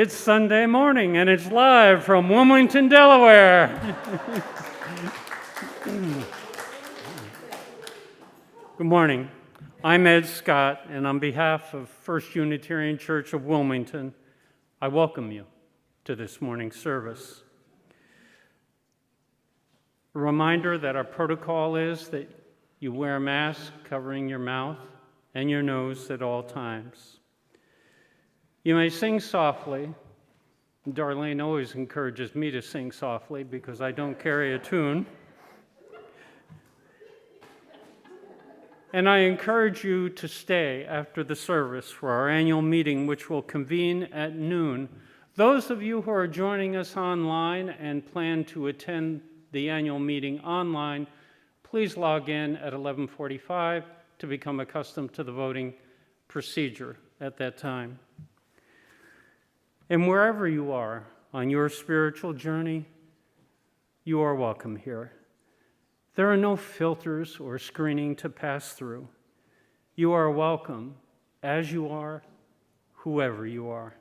It's Sunday morning, and it's live from Wilmington, Delaware. Good morning. I'm Ed Scott, and on behalf of First Unitarian Church of Wilmington, I welcome you to this morning's service. A reminder that our protocol is that you wear a mask covering your mouth and your nose at all times. You may sing softly. Darlene always encourages me to sing softly because I don't carry a tune. And I encourage you to stay after the service for our annual meeting, which will convene at noon. Those of you who are joining us online and plan to attend the annual meeting online, please log in at 11:45 to become accustomed to the voting procedure at that time. And wherever you are on your spiritual journey, you are welcome here. There are no filters or screening to pass through. You are welcome as you are, whoever you are.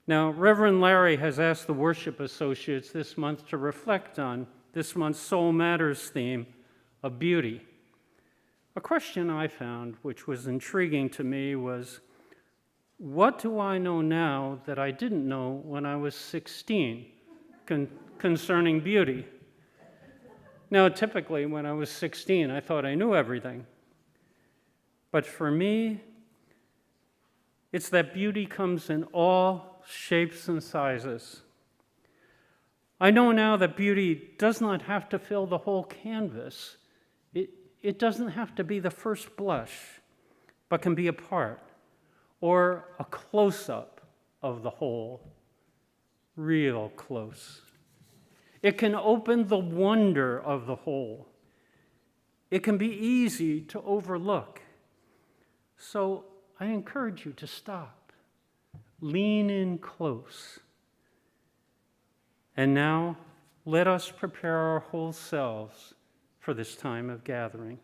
Now, Reverend Larry has asked the worship associates this month to reflect on this month's Soul Matters theme of beauty. A question I found, which was intriguing to me, was, what do I know now that I didn't know when I was 16 concerning beauty? Now, typically, when I was 16, I thought I knew everything. But for me, it's that beauty comes in all shapes and sizes. I know now that beauty does not have to fill the whole canvas. It doesn't have to be the first blush, but can be a part or a close-up of the whole, real close. It can open the wonder of the whole. It can be easy to overlook. So I encourage you to stop, lean in close. And now, let us prepare our whole selves for this time of gathering.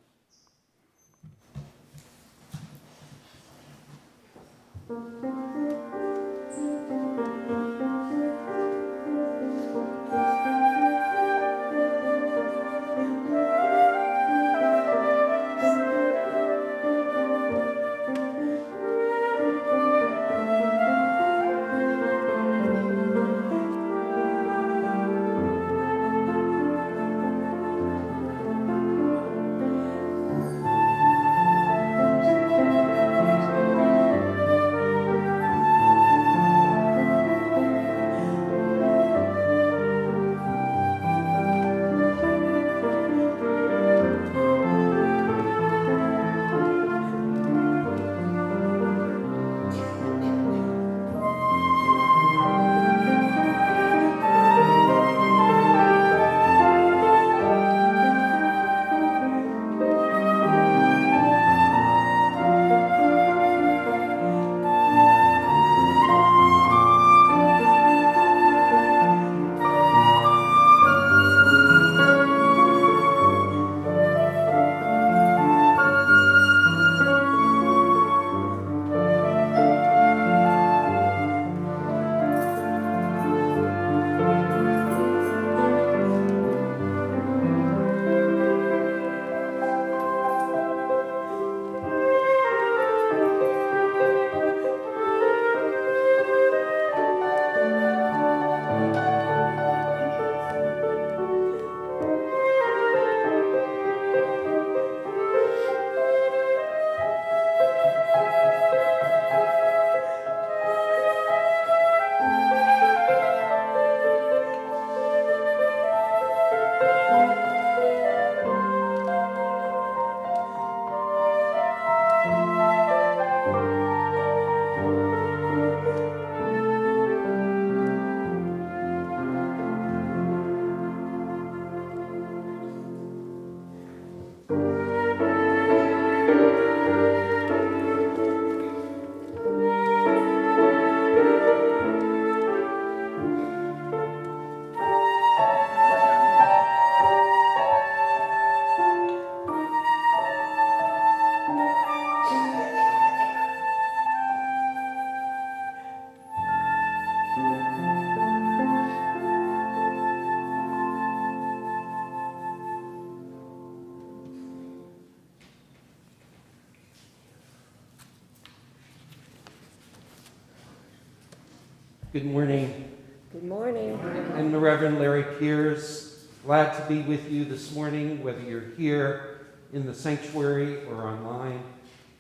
Good morning. Good morning. I'm the Reverend Larry Piers. Glad to be with you this morning, whether you're here in the sanctuary or online.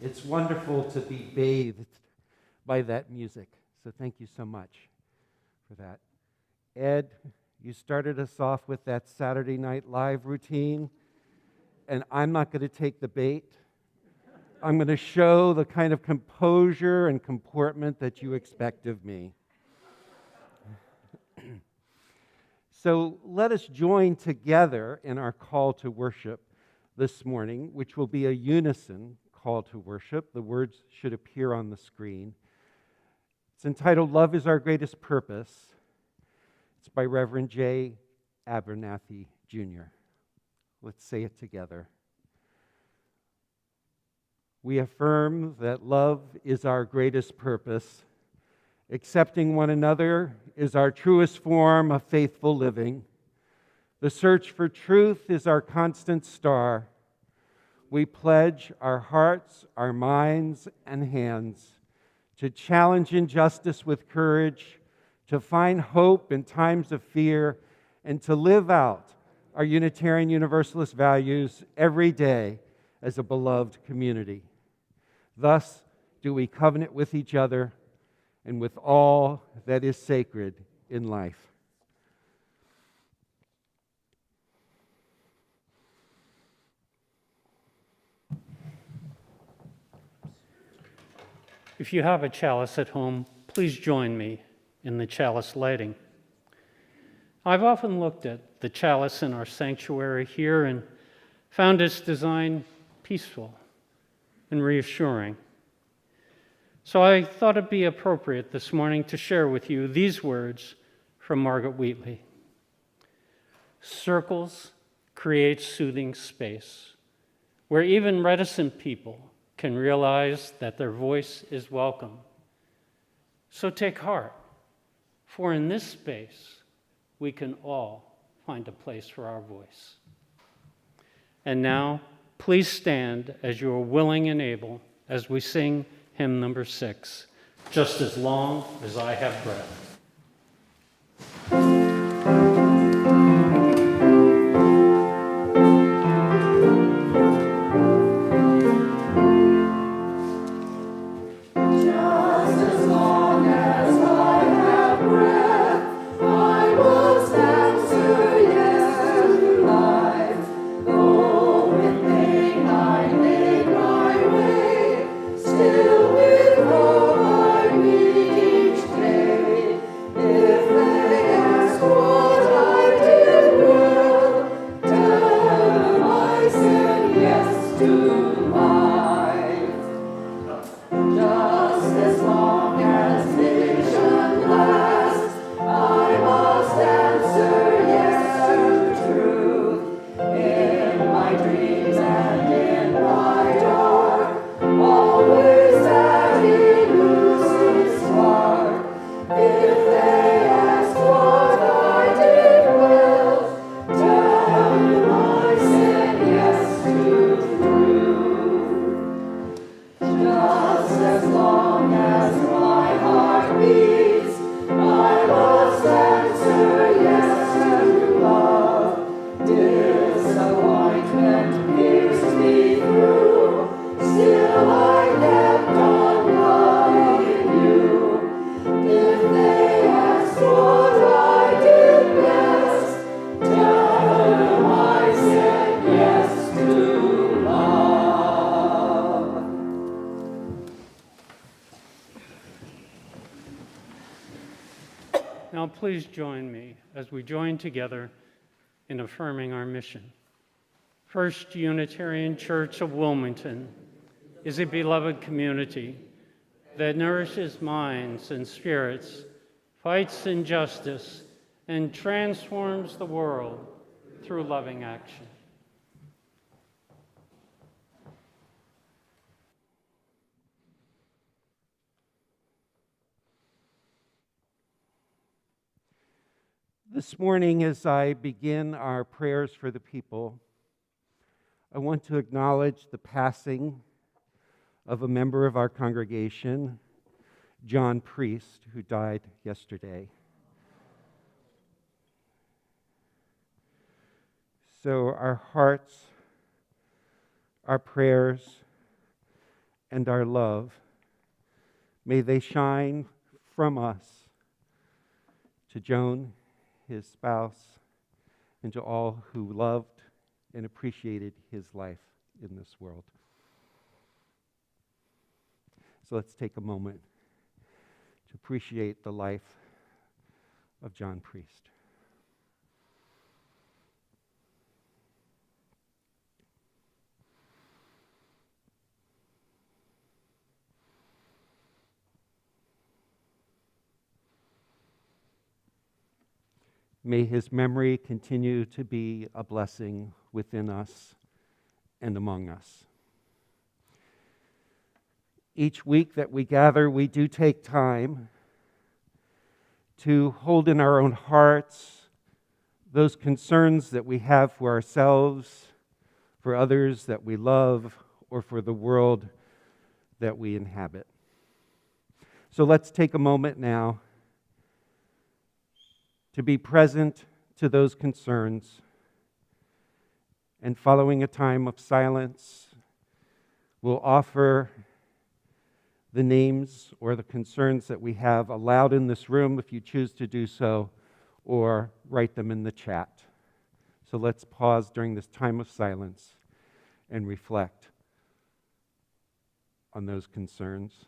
It's wonderful to be bathed by that music. So thank you so much for that. Ed, you started us off with that Saturday Night Live routine, and I'm not going to take the bait. I'm going to show the kind of composure and comportment that you expect of me. So let us join together in our call to worship this morning, which will be a unison call to worship. The words should appear on the screen. It's entitled, Love is Our Greatest Purpose. It's by Reverend J. Abernathy, Jr. Let's say it together. We affirm that love is our greatest purpose. Accepting one another is our truest form of faithful living. The search for truth is our constant star. We pledge our hearts, our minds, and hands to challenge injustice with courage, to find hope in times of fear, and to live out our Unitarian Universalist values every day as a beloved community. Thus do we covenant with each other and with all that is sacred in life. If you have a chalice at home, please join me in the chalice lighting. I've often looked at the chalice in our sanctuary here and found its design peaceful and reassuring. So I thought it'd be appropriate this morning to share with you these words from Margaret Wheatley. Circles create soothing space where even reticent people can realize that their voice is welcome. So take heart, for in this space we can all find a place for our voice. And now, please stand as you are willing and able as we sing hymn number 6, Just as Long as I Have Breath. Now please join me as we join together in affirming our mission. First Unitarian Church of Wilmington is a beloved community that nourishes minds and spirits, fights injustice, and transforms the world through loving action. This morning, as I begin our prayers for the people, I want to acknowledge the passing of a member of our congregation, John Priest, who died yesterday. So our hearts, our prayers, and our love, may they shine from us to Joan, his spouse, and to all who loved and appreciated his life in this world. So let's take a moment to appreciate the life of John Priest. May his memory continue to be a blessing within us and among us. Each week that we gather, we do take time to hold in our own hearts those concerns that we have for ourselves, for others that we love, or for the world that we inhabit. So let's take a moment now to be present to those concerns, and following a time of silence, we'll offer the names or the concerns that we have aloud in this room if you choose to do so, or write them in the chat. So let's pause during this time of silence and reflect on those concerns.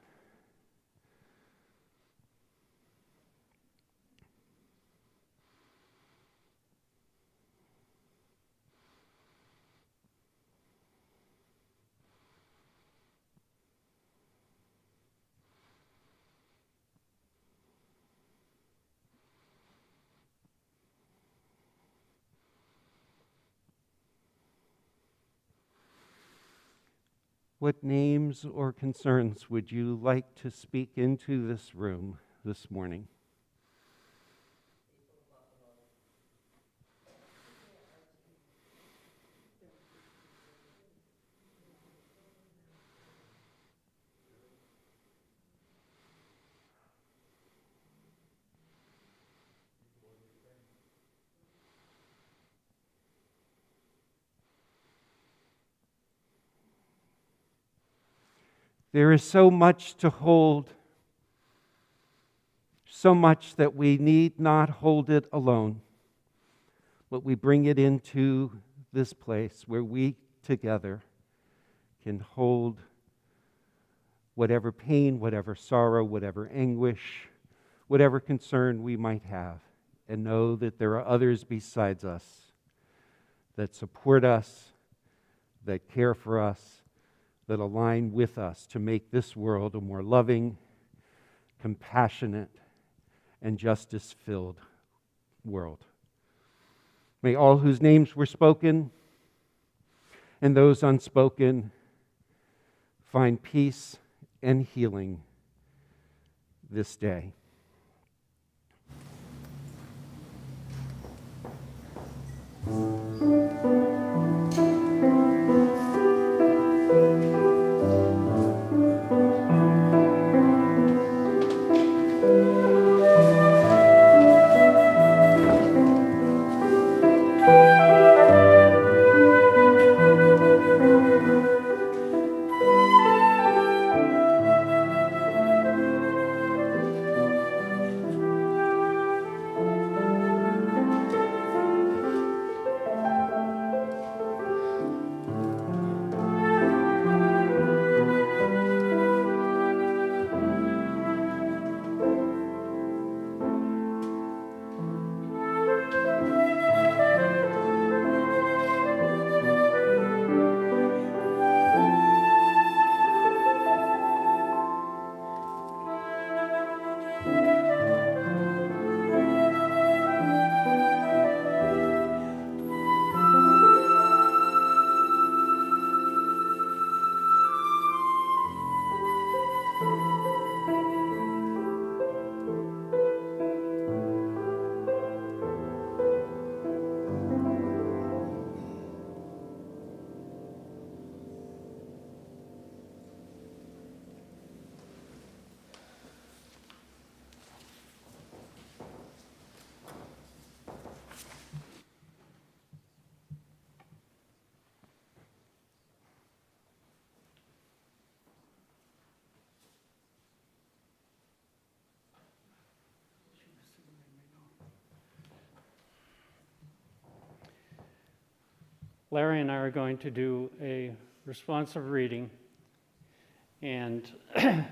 What names or concerns would you like to speak into this room this morning? There is so much to hold, so much that we need not hold it alone, but we bring it into this place where we together can hold whatever pain, whatever sorrow, whatever anguish, whatever concern we might have, and know that there are others besides us that support us, that care for us, that align with us to make this world a more loving, compassionate, and justice-filled world. May all whose names were spoken and those unspoken find peace and healing this day. Larry and I are going to do a responsive reading, and I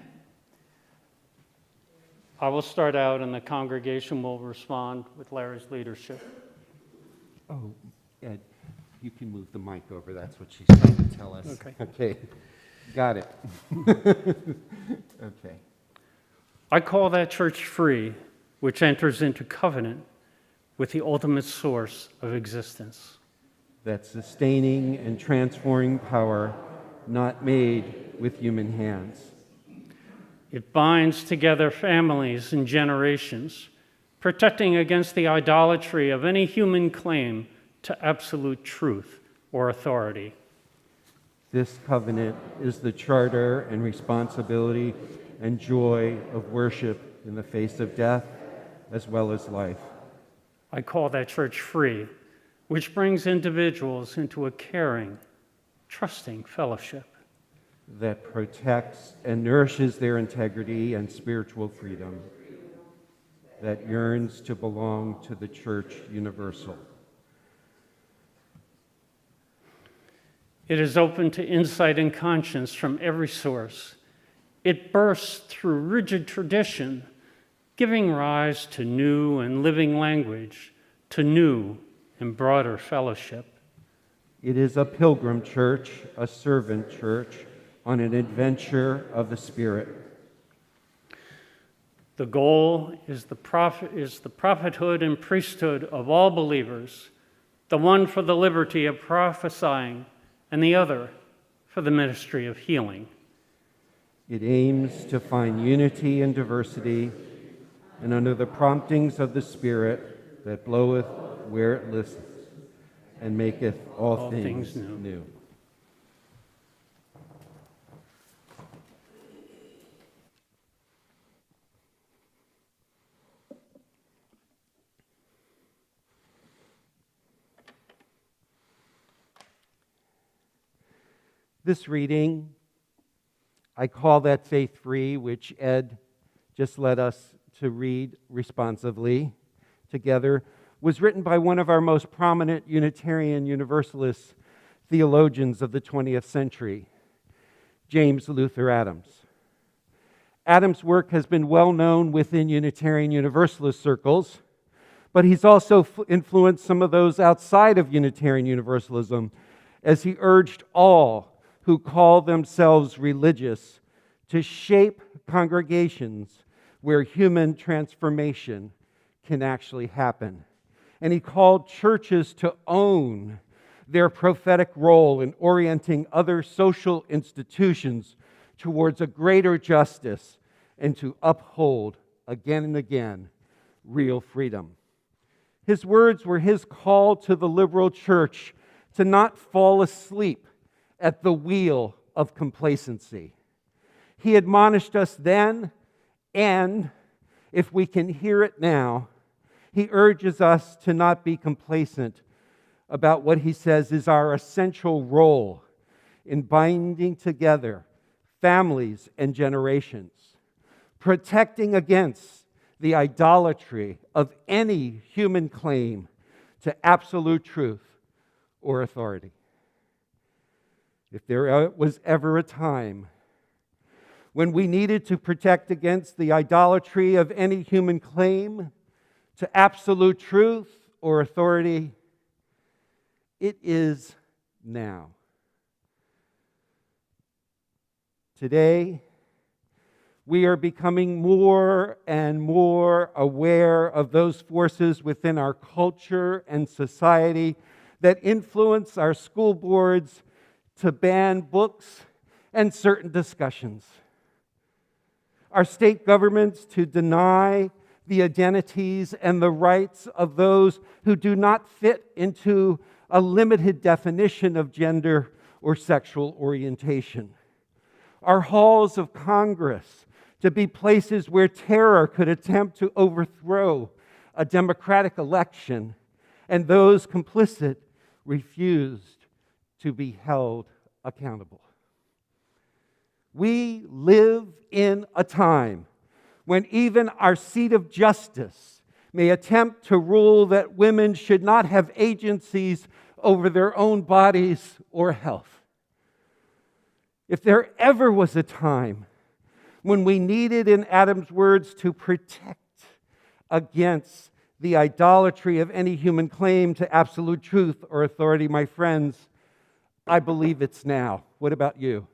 will start out and the congregation will respond with Larry's leadership. Oh, Ed, you can move the mic over. That's what she's trying to tell us. Okay. Got it. Okay. I call that church free, which enters into covenant with the ultimate source of existence. That sustaining and transforming power not made with human hands. It binds together families and generations, protecting against the idolatry of any human claim to absolute truth or authority. This covenant is the charter and responsibility and joy of worship in the face of death as well as life. I call that church free, which brings individuals into a caring, trusting fellowship. That protects and nourishes their integrity and spiritual freedom. That yearns to belong to the church universal. It is open to insight and conscience from every source. It bursts through rigid tradition, giving rise to new and living language, to new and broader fellowship. It is a pilgrim church, a servant church, on an adventure of the Spirit. The goal is the prophethood and priesthood of all believers, the one for the liberty of prophesying, and the other for the ministry of healing. It aims to find unity and diversity, and under the promptings of the Spirit that bloweth where it listeth, and maketh all things new. This reading, I call that faith-free, which Ed just led us to read responsively together, was written by one of our most prominent Unitarian Universalist theologians of the 20th century, James Luther Adams. Adams' work has been well known within Unitarian Universalist circles, but he's also influenced some of those outside of Unitarian Universalism, as he urged all who call themselves religious to shape congregations where human transformation can actually happen. And he called churches to own their prophetic role in orienting other social institutions towards a greater justice and to uphold again and again real freedom. His words were his call to the liberal church to not fall asleep at the wheel of complacency. He admonished us then, and if we can hear it now, he urges us to not be complacent about what he says is our essential role in binding together families and generations, protecting against the idolatry of any human claim to absolute truth or authority. If there was ever a time when we needed to protect against the idolatry of any human claim to absolute truth or authority, it is now. Today, we are becoming more and more aware of those forces within our culture and society that influence our school boards to ban books and certain discussions. Our state governments to deny the identities and the rights of those who do not fit into a limited definition of gender or sexual orientation. Our halls of Congress to be places where terror could attempt to overthrow a democratic election, and those complicit refused to be held accountable. We live in a time when even our seat of justice may attempt to rule that women should not have agencies over their own bodies or health. If there ever was a time when we needed, in Adam's words, to protect against the idolatry of any human claim to absolute truth or authority, my friends, I believe it's now. What about you?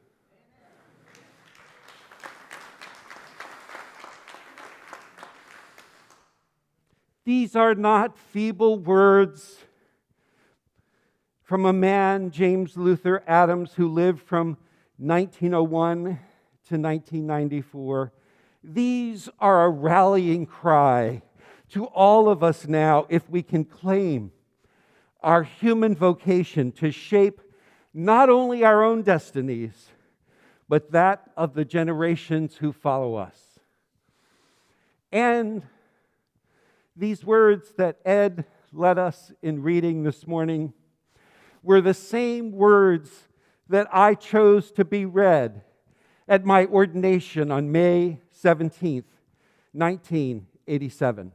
These are not feeble words from a man, James Luther Adams, who lived from 1901 to 1994. These are a rallying cry to all of us now, if we can claim our human vocation to shape not only our own destinies, but that of the generations who follow us. And these words that Ed led us in reading this morning were the same words that I chose to be read at my ordination on May 17th, 1987.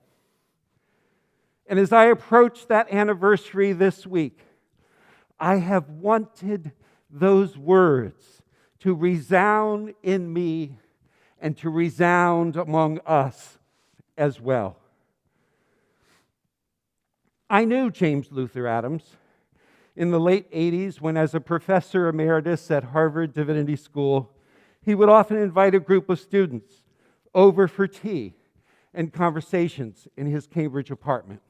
And as I approach that anniversary this week, I have wanted those words to resound in me and to resound among us as well. I knew James Luther Adams in the late 80s when, as a professor emeritus at Harvard Divinity School, he would often invite a group of students over for tea and conversations in his Cambridge apartment.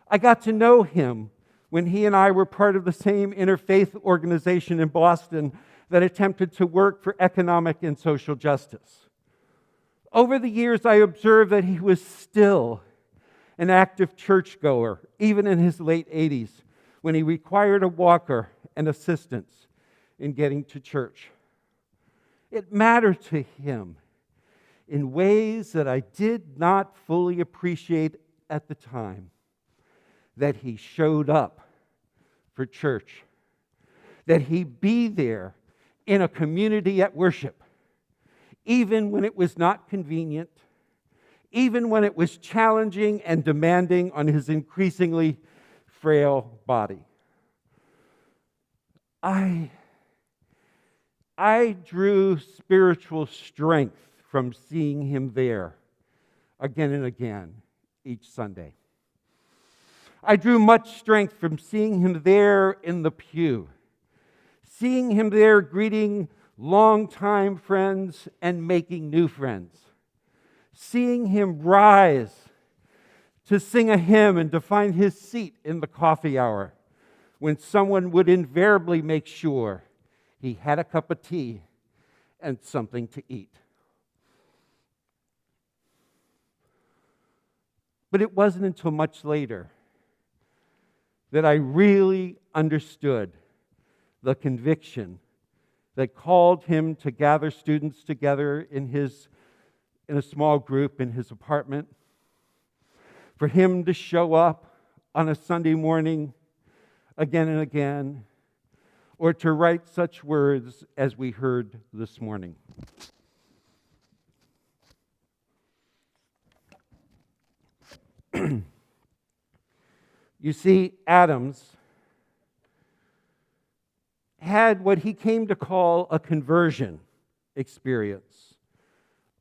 I got to know him when he and I were part of the same interfaith organization in Boston that attempted to work for economic and social justice. Over the years, I observed that he was still an active churchgoer, even in his late 80s, when he required a walker and assistance in getting to church. It mattered to him in ways that I did not fully appreciate at the time, that he showed up for church, that he be there in a community at worship, even when it was not convenient, even when it was challenging and demanding on his increasingly frail body. I drew spiritual strength from seeing him there again and again each Sunday. I drew much strength from seeing him there in the pew, seeing him there greeting longtime friends and making new friends, seeing him rise to sing a hymn and to find his seat in the coffee hour when someone would invariably make sure he had a cup of tea and something to eat. But it wasn't until much later that I really understood the conviction that called him to gather students together in a small group in his apartment, for him to show up on a Sunday morning again and again, or to write such words as we heard this morning. You see, Adams had what he came to call a conversion experience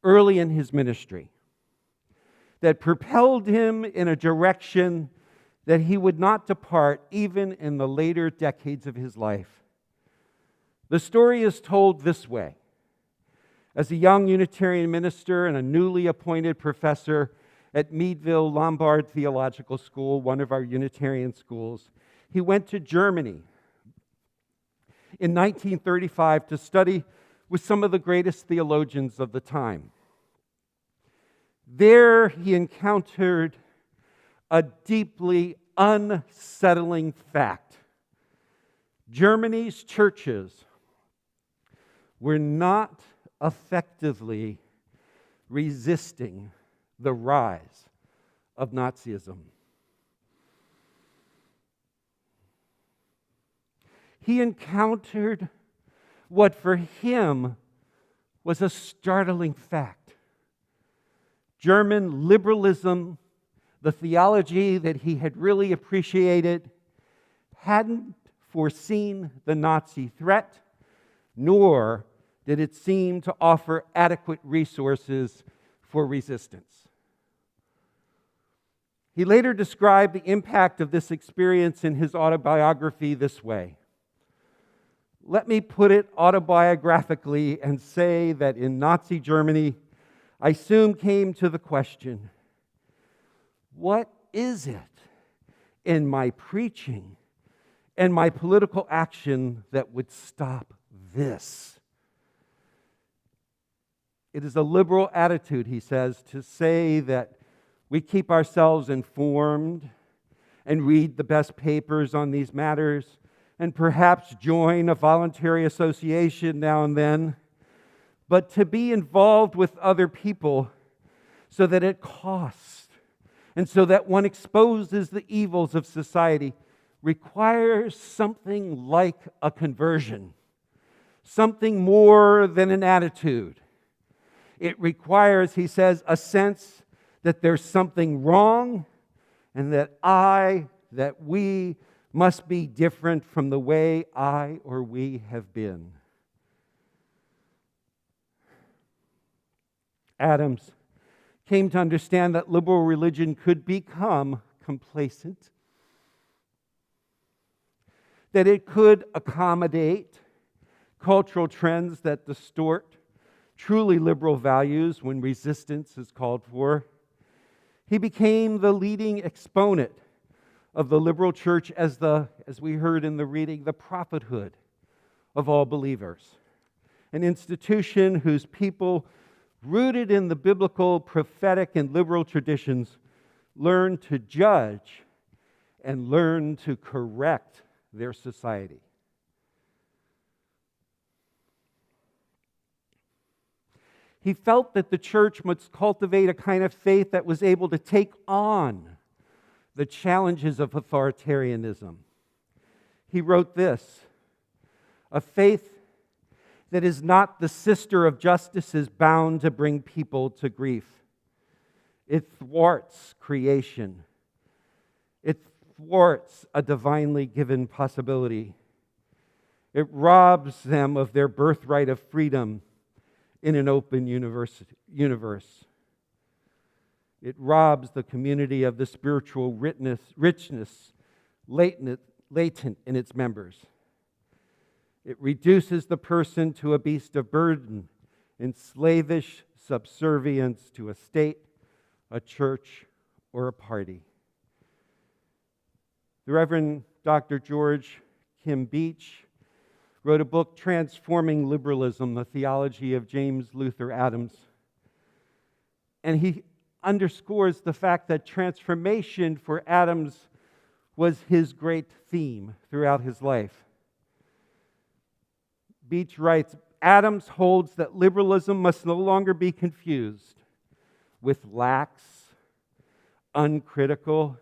early in his ministry that propelled him in a direction that he would not depart even in the later decades of his life. The story is told this way. As a young Unitarian minister and a newly appointed professor at Meadville Lombard Theological School, one of our Unitarian schools, he went to Germany in 1935 to study with some of the greatest theologians of the time. There he encountered a deeply unsettling fact. Germany's churches were not effectively resisting the rise of Nazism. He encountered what for him was a startling fact. German liberalism, the theology that he had really appreciated, hadn't foreseen the Nazi threat, nor did it seem to offer adequate resources for resistance. He later described the impact of this experience in his autobiography this way. Let me put it autobiographically and say that in Nazi Germany, I soon came to the question, what is it in my preaching and my political action that would stop this? It is a liberal attitude, he says, to say that we keep ourselves informed and read the best papers on these matters and perhaps join a voluntary association now and then, but to be involved with other people so that it costs and so that one exposes the evils of society requires something like a conversion, something more than an attitude. It requires, he says, a sense that there's something wrong and that we must be different from the way I or we have been. Adams came to understand that liberal religion could become complacent, that it could accommodate cultural trends that distort truly liberal values when resistance is called for. He became the leading exponent of the liberal church as we heard in the reading, the prophethood of all believers, an institution whose people, rooted in the biblical, prophetic, and liberal traditions, learn to judge and learn to correct their society. He felt that the church must cultivate a kind of faith that was able to take on the challenges of authoritarianism. He wrote this, "A faith that is not the sister of justice is bound to bring people to grief. It thwarts creation. It thwarts a divinely given possibility. It robs them of their birthright of freedom in an open universe. It robs the community of the spiritual richness latent in its members. It reduces the person to a beast of burden in slavish subservience to a state, a church, or a party." The Reverend Dr. George Kim Beach wrote a book, Transforming Liberalism, the Theology of James Luther Adams. And he underscores the fact that transformation for Adams was his great theme throughout his life. Beach writes, Adams holds that liberalism must no longer be confused with lax, uncritical,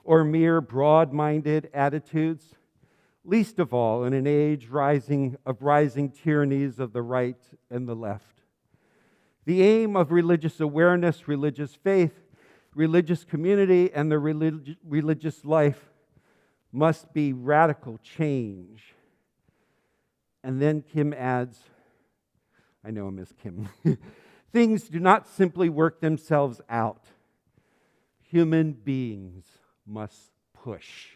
or mere broad-minded attitudes, least of all in an age of rising tyrannies of the right and the left. The aim of religious awareness, religious faith, religious community, and the religious life must be radical change. And then Kim adds, I know Miss Kim, things do not simply work themselves out. Human beings must push.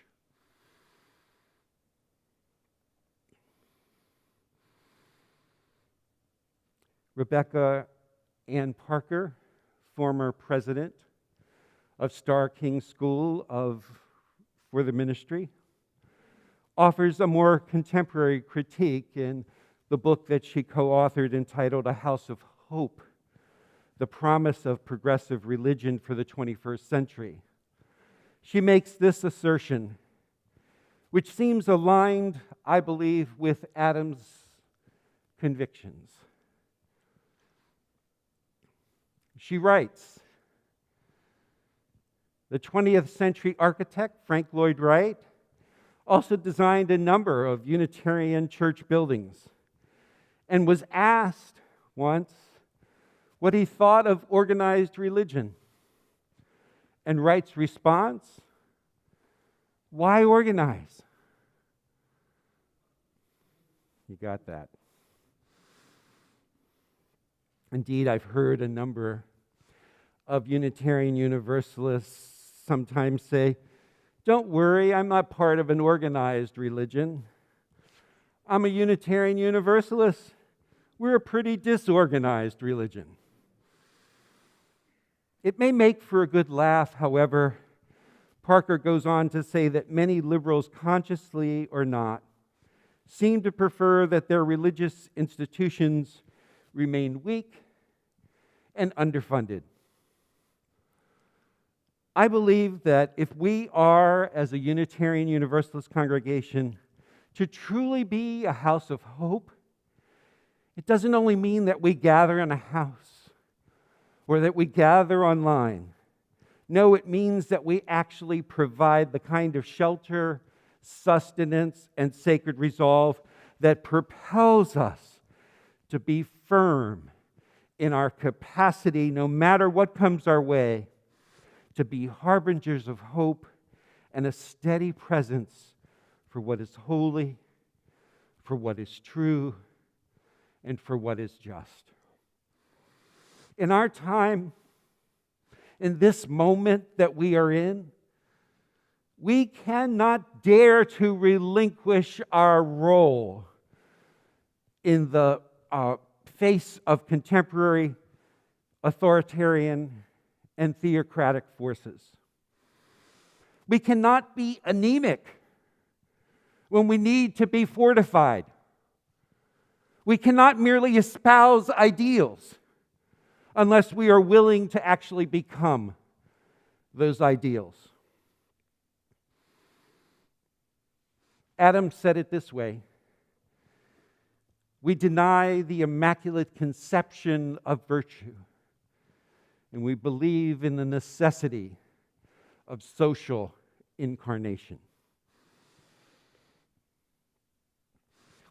Rebecca Ann Parker, former president of Starr King School for the Ministry, offers a more contemporary critique in the book that she co-authored entitled A House of Hope, The Promise of Progressive Religion for the 21st Century. She makes this assertion, which seems aligned, I believe, with Adams' convictions. She writes, the 20th century architect Frank Lloyd Wright also designed a number of Unitarian church buildings and was asked once what he thought of organized religion. And Wright's response, why organize? You got that? Indeed, I've heard a number of Unitarian Universalists sometimes say, "Don't worry, I'm not part of an organized religion. I'm a Unitarian Universalist. We're a pretty disorganized religion." It may make for a good laugh, however. Parker goes on to say that many liberals, consciously or not, seem to prefer that their religious institutions remain weak and underfunded. I believe that if we are, as a Unitarian Universalist congregation, to truly be a house of hope, it doesn't only mean that we gather in a house or that we gather online. No, it means that we actually provide the kind of shelter, sustenance, and sacred resolve that propels us to be firm in our capacity, no matter what comes our way, to be harbingers of hope and a steady presence for what is holy, for what is true, and for what is just. In our time, in this moment that we are in, we cannot dare to relinquish our role in the face of contemporary authoritarian and theocratic forces. We cannot be anemic when we need to be fortified. We cannot merely espouse ideals unless we are willing to actually become those ideals. Adam said it this way: we deny the immaculate conception of virtue, and we believe in the necessity of social incarnation.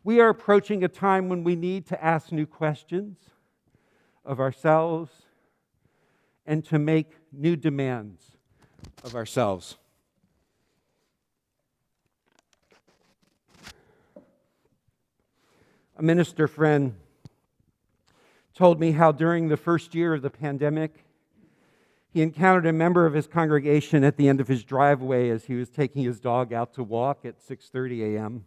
We are approaching a time when we need to ask new questions of ourselves and to make new demands of ourselves. A minister friend told me how during the first year of the pandemic, he encountered a member of his congregation at the end of his driveway as he was taking his dog out to walk at 6:30 a.m.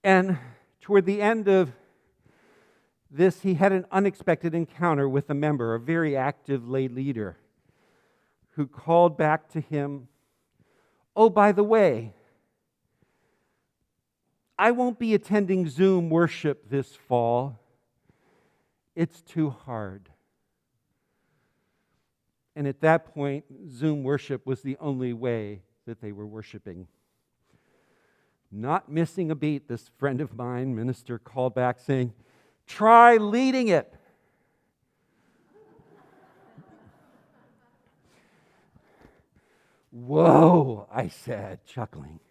And toward the end of this, he had an unexpected encounter with a member, a very active lay leader, who called back to him, "Oh, by the way, I won't be attending Zoom worship this fall. It's too hard." And at that point, Zoom worship was the only way that they were worshiping. Not missing a beat, this friend of mine, minister, called back saying, "Try leading it." "Whoa," I said, chuckling.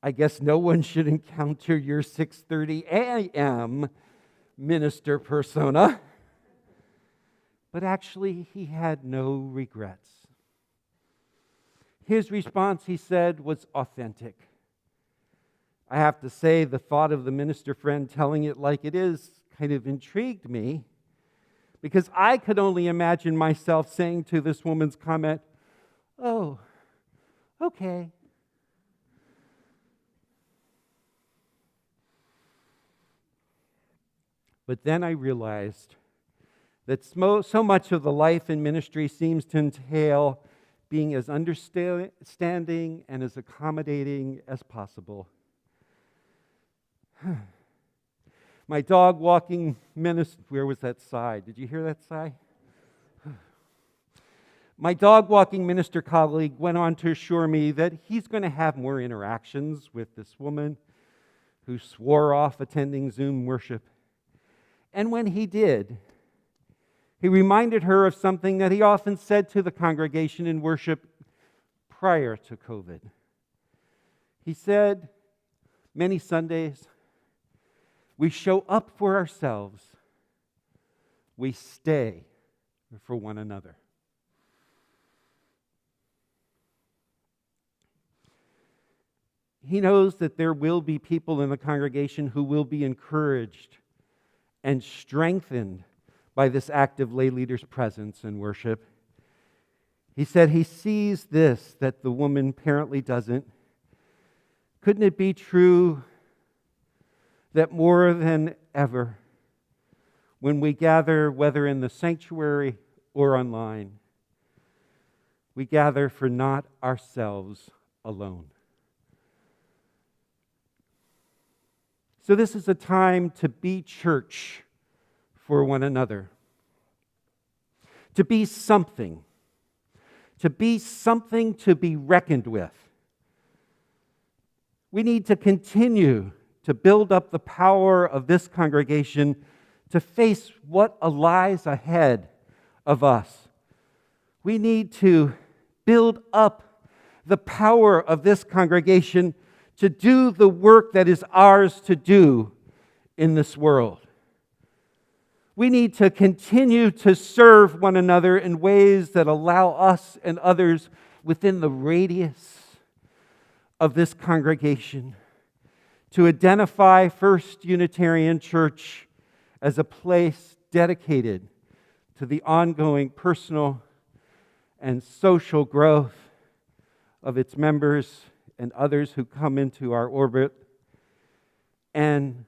"I guess no one should encounter your 6:30 a.m. minister persona." But actually, he had no regrets. His response, he said, was authentic. I have to say, the thought of the minister friend telling it like it is kind of intrigued me, because I could only imagine myself saying to this woman's comment, "Oh, okay." But then I realized that so much of the life in ministry seems to entail being as understanding and as accommodating as possible. My dog walking minister, where was that sigh? Did you hear that sigh? My dog walking minister colleague went on to assure me that he's going to have more interactions with this woman who swore off attending Zoom worship. And when he did, he reminded her of something that he often said to the congregation in worship prior to COVID. He said, many Sundays, we show up for ourselves, we stay for one another. He knows that there will be people in the congregation who will be encouraged and strengthened by this active lay leader's presence and worship. He said he sees this that the woman apparently doesn't. Couldn't it be true that more than ever, when we gather, whether in the sanctuary or online, we gather for not ourselves alone? So this is a time to be church for one another, to be something to be reckoned with. We need to continue to build up the power of this congregation to face what lies ahead of us. We need to build up the power of this congregation to do the work that is ours to do in this world. We need to continue to serve one another in ways that allow us and others within the radius of this congregation to identify First Unitarian Church as a place dedicated to the ongoing personal and social growth of its members and others who come into our orbit, and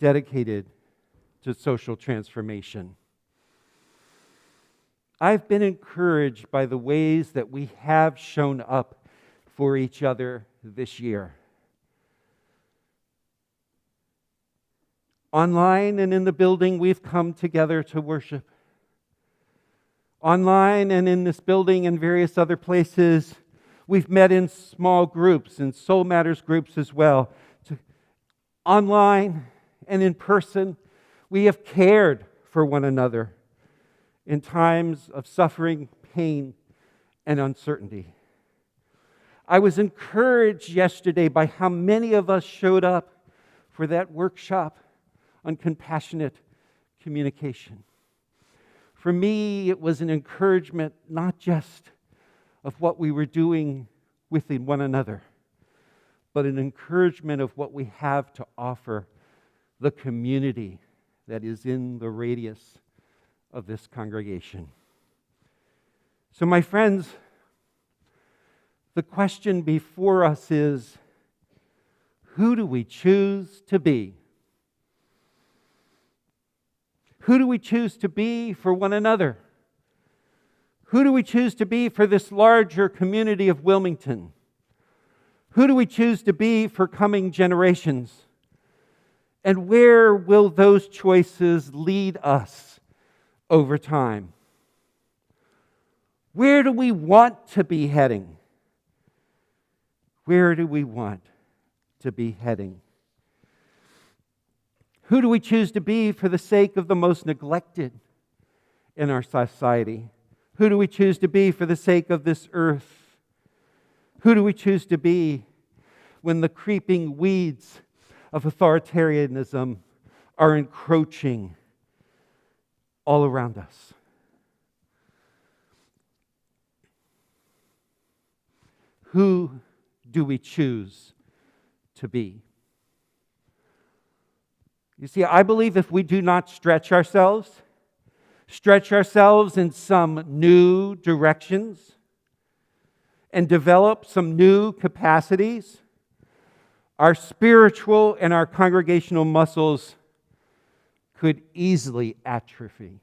dedicated to social transformation. I've been encouraged by the ways that we have shown up for each other this year. Online and in the building, we've come together to worship. Online and in this building and various other places, we've met in small groups and Soul Matters groups as well. Online and in person, we have cared for one another in times of suffering, pain, and uncertainty. I was encouraged yesterday by how many of us showed up for that workshop on compassionate communication. For me, it was an encouragement not just of what we were doing within one another, but an encouragement of what we have to offer the community that is in the radius of this congregation. So, my friends, the question before us is, who do we choose to be? Who do we choose to be for one another? Who do we choose to be for this larger community of Wilmington? Who do we choose to be for coming generations? And where will those choices lead us over time? Where do we want to be heading? Where do we want to be heading? Who do we choose to be for the sake of the most neglected in our society? Who do we choose to be for the sake of this earth? Who do we choose to be when the creeping weeds of authoritarianism are encroaching all around us? Who do we choose to be? You see, I believe if we do not stretch ourselves in some new directions, and develop some new capacities, our spiritual and our congregational muscles could easily atrophy.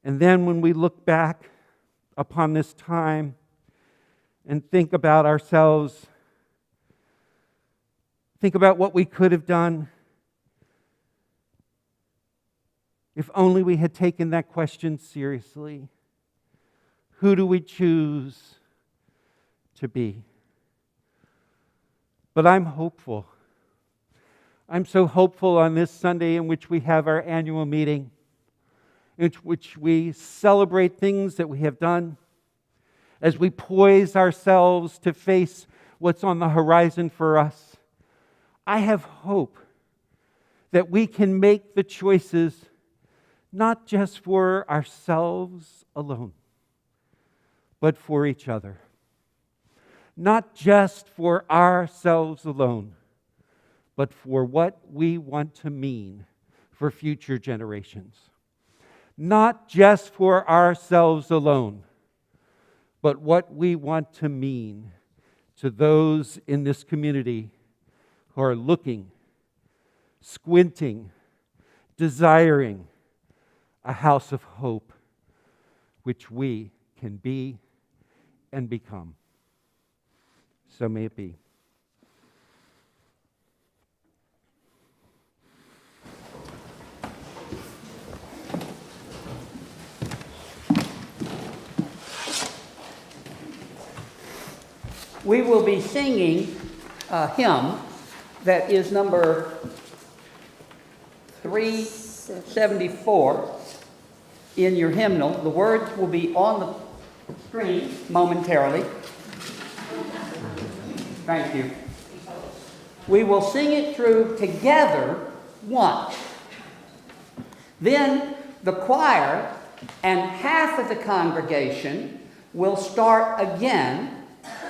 And then when we look back upon this time and think about ourselves, think about what we could have done if only we had taken that question seriously. Who do we choose to be? But I'm hopeful. I'm so hopeful on this Sunday in which we have our annual meeting, in which we celebrate things that we have done, as we poise ourselves to face what's on the horizon for us. I have hope that we can make the choices not just for ourselves alone, but for each other. Not just for ourselves alone, but for what we want to mean for future generations. Not just for ourselves alone, but what we want to mean to those in this community who are looking, squinting, desiring a house of hope, which we can be and become. So may it be. We will be singing a hymn that is number 374 in your hymnal. The words will be on the screen momentarily. Thank you. We will sing it through together once. Then the choir and half of the congregation will start again,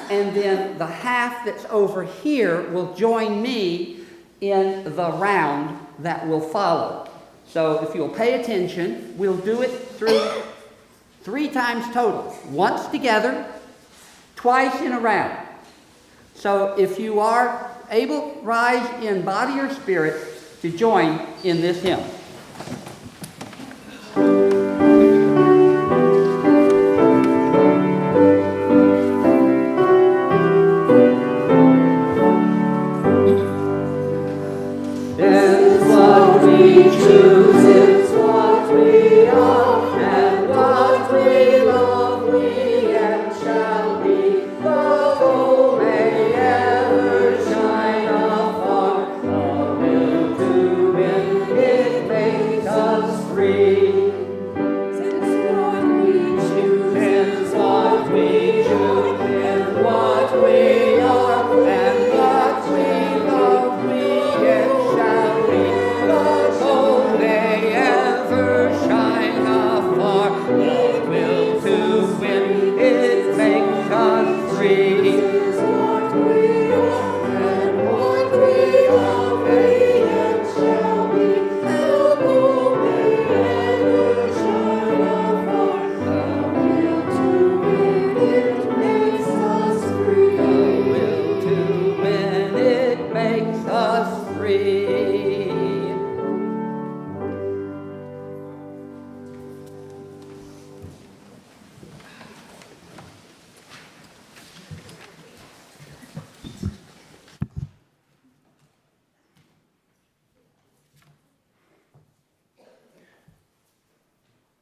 and then the half that's over here will join me in the round that will follow. So if you'll pay attention, we'll do it through 3 times total. Once together, twice in a round. So if you are able, rise in body or spirit to join in this hymn.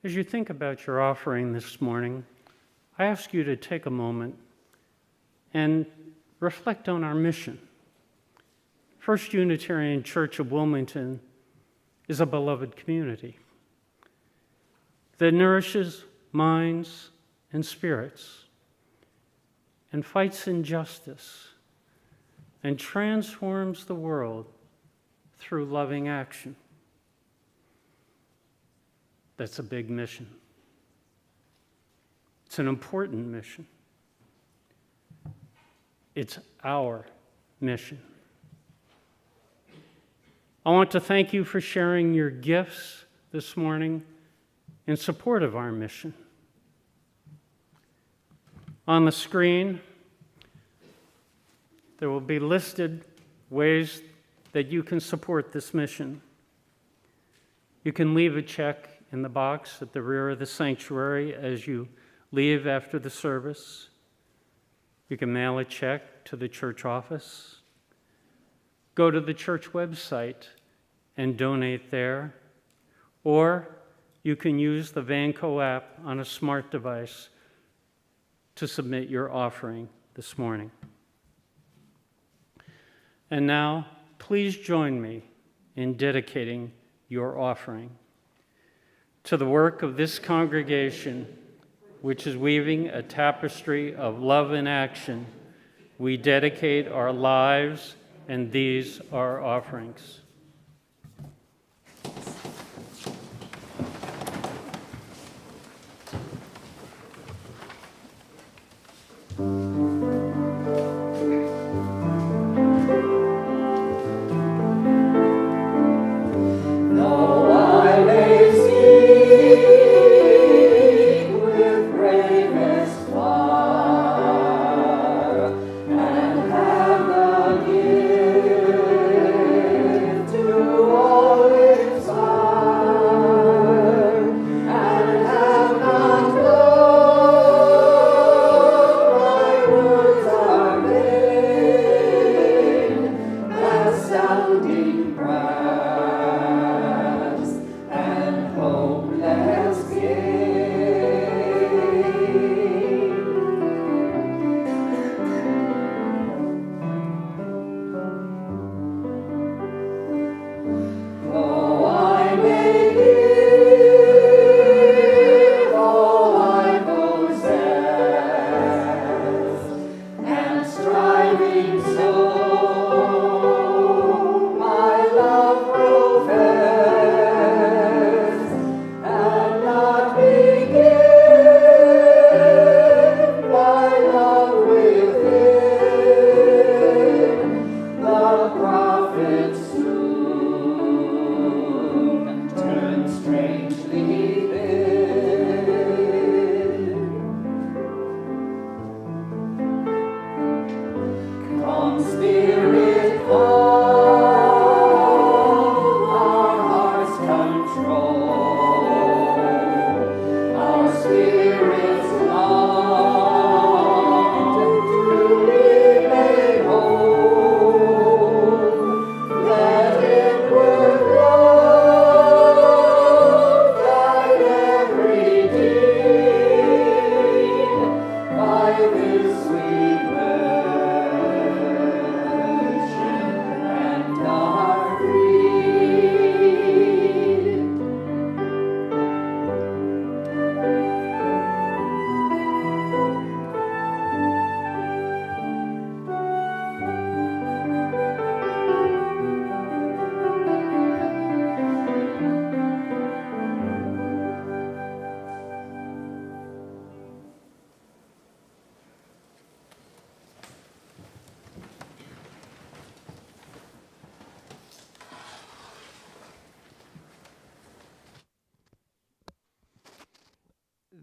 As you think about your offering this morning, I ask you to take a moment and reflect on our mission. First Unitarian Church of Wilmington is a beloved community that nourishes minds and spirits and fights injustice and transforms the world through loving action. That's a big mission. It's an important mission. It's our mission. I want to thank you for sharing your gifts this morning in support of our mission. On the screen, there will be listed ways that you can support this mission. You can leave a check in the box at the rear of the sanctuary as you leave after the service. You can mail a check to the church office. Go to the church website and donate there. Or you can use the Vanco app on a smart device to submit your offering this morning. And now, please join me in dedicating your offering to the work of this congregation, which is weaving a tapestry of love and action. We dedicate our lives, and these are offerings.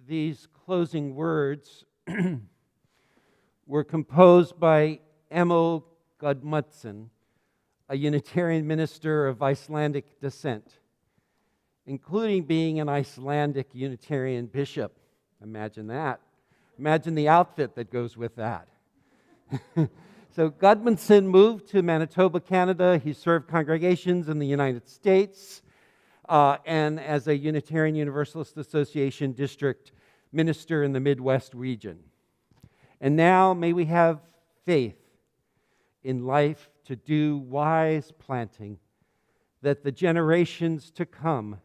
These closing words were composed by Emil Gudmundsson, a Unitarian minister of Icelandic descent, including being an Icelandic Unitarian bishop. Imagine that. Imagine the outfit that goes with that. So Gudmundsson moved to Manitoba, Canada. He served congregations in the United States and as a Unitarian Universalist Association district minister in the Midwest region. And now may we have faith in life to do wise planting, that the generations to come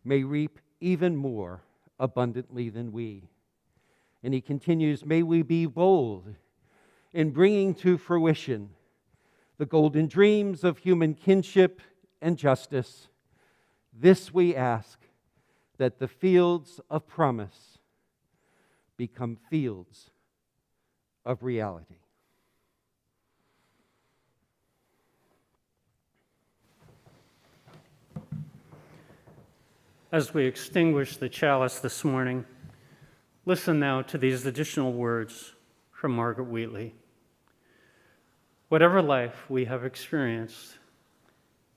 may reap even more abundantly than we. And he continues, may we be bold in bringing to fruition the golden dreams of human kinship and justice. This we ask, that the fields of promise become fields of reality. As we extinguish the chalice this morning, listen now to these additional words from Margaret Wheatley. Whatever life we have experienced,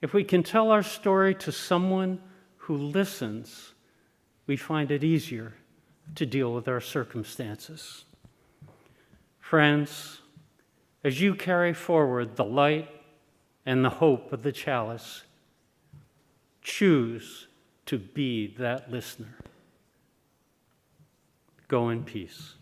if we can tell our story to someone who listens, we find it easier to deal with our circumstances. Friends, as you carry forward the light and the hope of the chalice, choose to be that listener. Go in peace.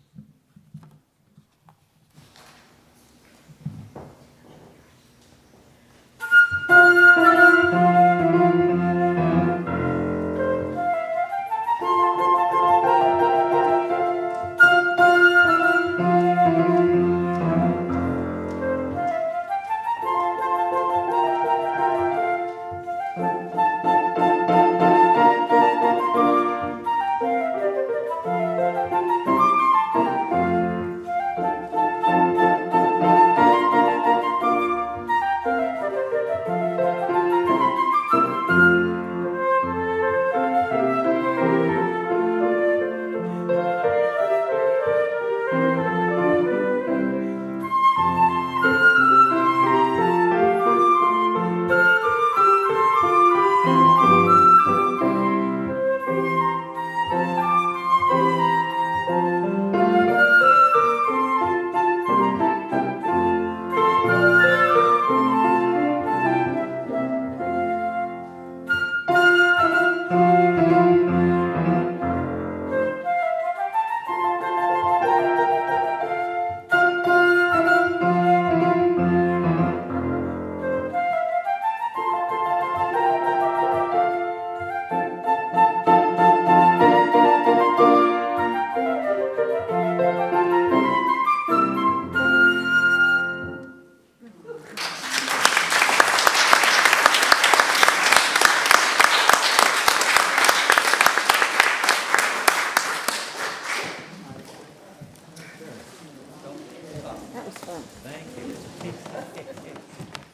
That was fun. Thank you.